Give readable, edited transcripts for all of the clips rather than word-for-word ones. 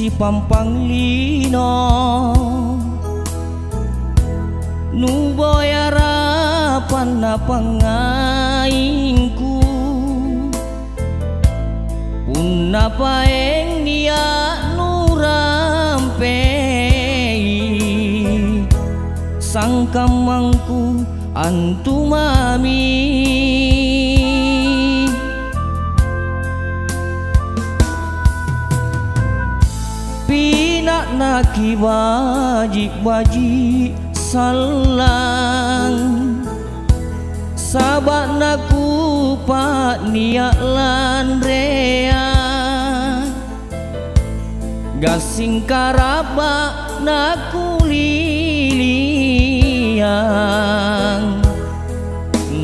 si pampang lino nu boyarapan na pangaingku punna paeng nia nu rampei sang kamangku antu mami pinak naki baji salang sabat naku pak niat lan rea gasing karaba naku liliang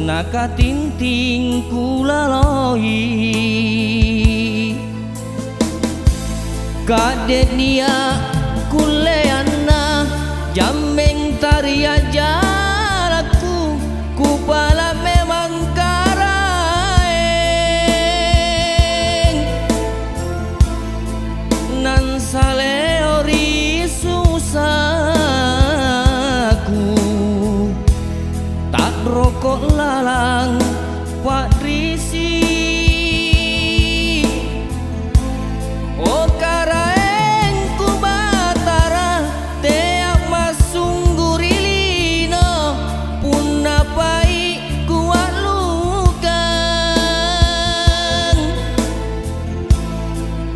naka tinting kulaloi kadet nia kuleana jameng taria jaraku kupala memang karaeng nan saleori susahku tak rokok lalang pak drisi oh karaeng ku batara teak masunggurilino punna pai kuat lukan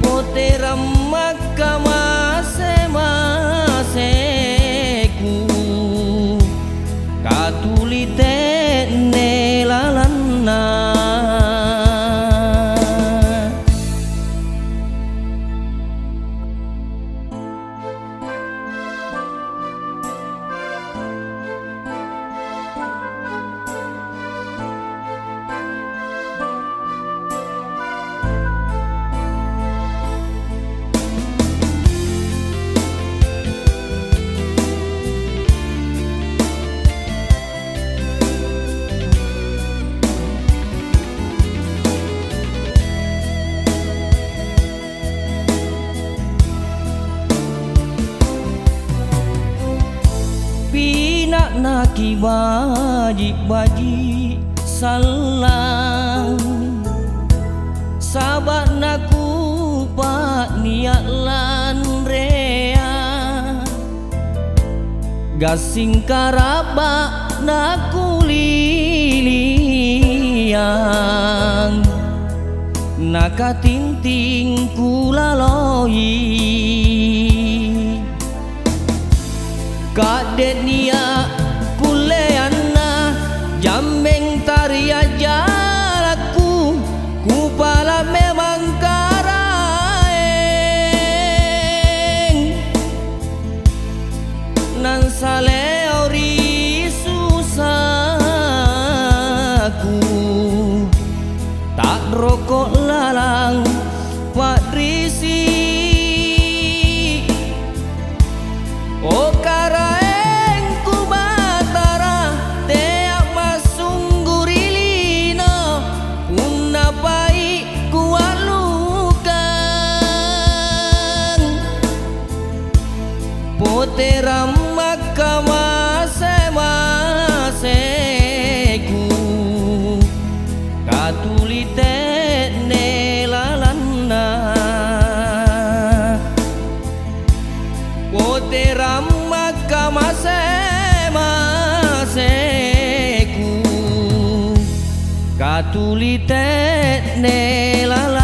potera maka mase-maseku katulite nelalana pinak naki baji salang sabat naku pak niat lan rea gasing karaba naku liliang naka tinting kulaloi kadet nia kuleana jameng taria jaraku kupala memang karaeng nan saleori susahku tak rokok lalang pak drisi oh karaeng ku batara teak masunggurilino punna pai kuat lukan potera maka mase-maseku katulite nelalana potera maka mase-maseku katulite nelalana